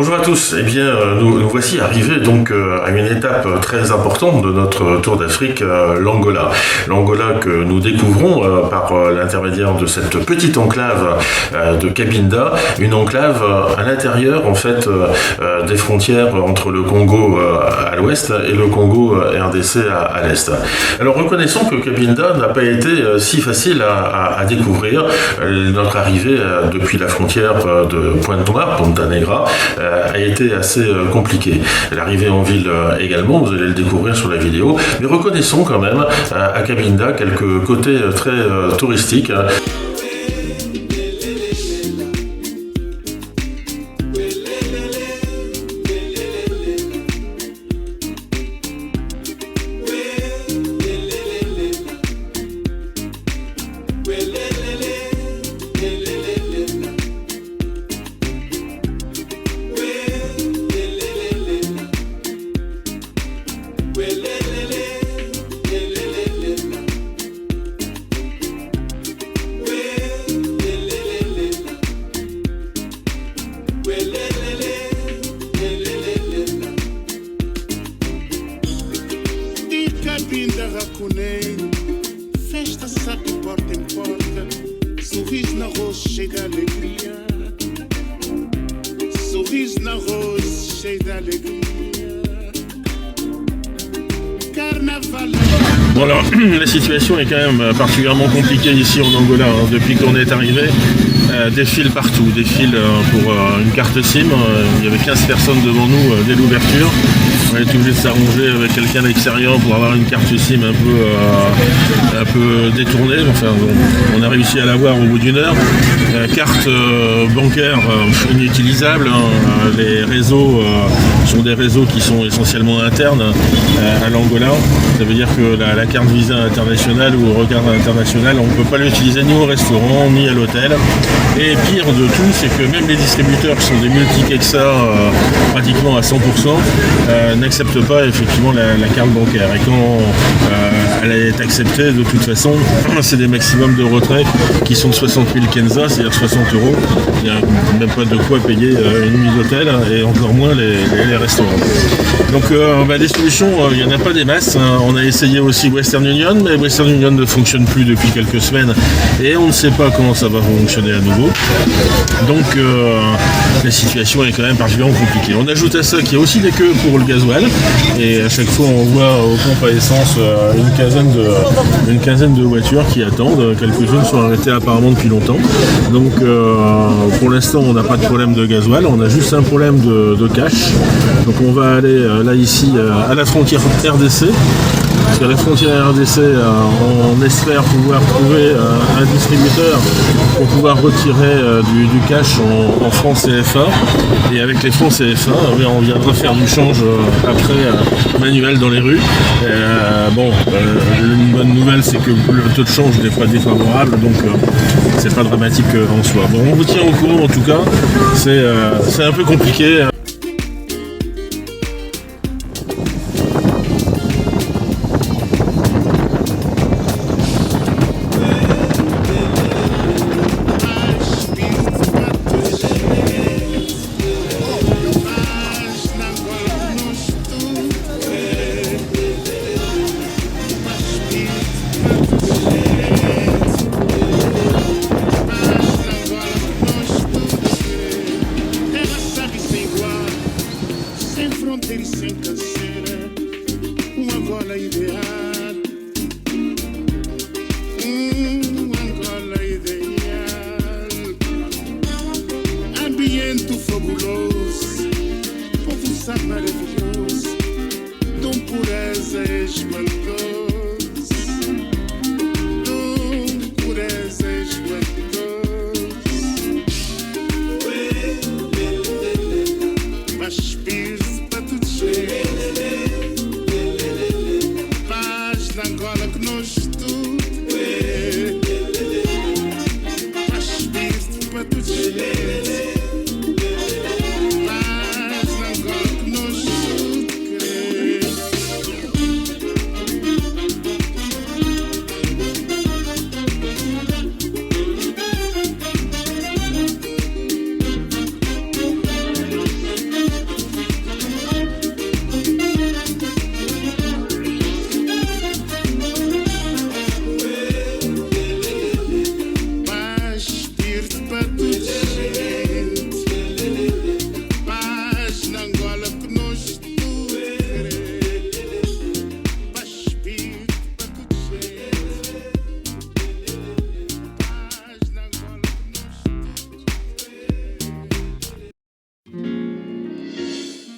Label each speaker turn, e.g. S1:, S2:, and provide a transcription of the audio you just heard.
S1: Bonjour à tous, eh bien nous voici arrivés donc à une étape très importante de notre tour d'Afrique, l'Angola. L'Angola que nous découvrons par l'intermédiaire de cette petite enclave de Cabinda, une enclave à l'intérieur en fait des frontières entre le Congo à l'ouest et le Congo RDC à l'est. Alors reconnaissons que Cabinda n'a pas été si facile à découvrir. Notre arrivée depuis la frontière de Pointe-Noire, Ponta Negra, a été assez compliquée. L'arrivée en ville également, vous allez le découvrir sur la vidéo, mais reconnaissons quand même à Cabinda quelques côtés très touristiques.
S2: Cabinda racuneiro, festa sabe de porta em porta, sorriso na roça cheio de alegria, sorriso na roça cheio de alegria. Carnaval.
S1: Bon alors, la situation est quand même particulièrement compliquée ici en Angola, hein. Depuis qu'on est arrivé, des fils partout, des fils pour une carte SIM. Il y avait 15 personnes devant nous dès l'ouverture. On est obligé de s'arranger avec quelqu'un d'extérieur pour avoir une carte SIM un peu détournée. Enfin, on a réussi à l'avoir au bout d'une heure. Carte bancaire inutilisable. Hein. Les réseaux sont des réseaux qui sont essentiellement internes à l'Angola. Ça veut dire que la carte Visa internationale ou Regard international, on ne peut pas l'utiliser ni au restaurant ni à l'hôtel. Et pire de tout, c'est que même les distributeurs qui sont des multi-Kexa pratiquement à 100%, n'acceptent pas effectivement la carte bancaire. Et quand elle est acceptée, de toute façon, c'est des maximums de retrait qui sont de 60 000 Kenza, c'est-à-dire 60 €. Il n'y a même pas de quoi payer une nuit d'hôtel et encore moins les restaurants. Donc des solutions, il n'y en a pas des masses. Hein. On a essayé aussi Western Union, mais Western Union ne fonctionne plus depuis quelques semaines et on ne sait pas comment ça va fonctionner à nouveau. Donc la situation est quand même particulièrement compliquée. On ajoute à ça qu'il y a aussi des queues pour le gasoil et à chaque fois on voit aux pompes à essence une quinzaine de voitures qui attendent. Quelques-unes sont arrêtées apparemment depuis longtemps. Donc pour l'instant on n'a pas de problème de gasoil, on a juste un problème de cash. Donc on va aller là ici à la frontière RDC. Parce qu'à la frontière RDC, on espère pouvoir trouver un distributeur pour pouvoir retirer du cash en francs CFA. Et avec les francs CFA, on viendra faire du change après manuel dans les rues. Une bonne nouvelle, c'est que le taux de change n'est pas défavorable, donc c'est pas dramatique en soi. Bon, on vous tient au courant en tout cas. C'est un peu compliqué.
S2: Fronteira e sem canseira, Angola ideal, Angola ideal, ambiente fabuloso, povo sabe maravilhoso, tão pureza espantosa.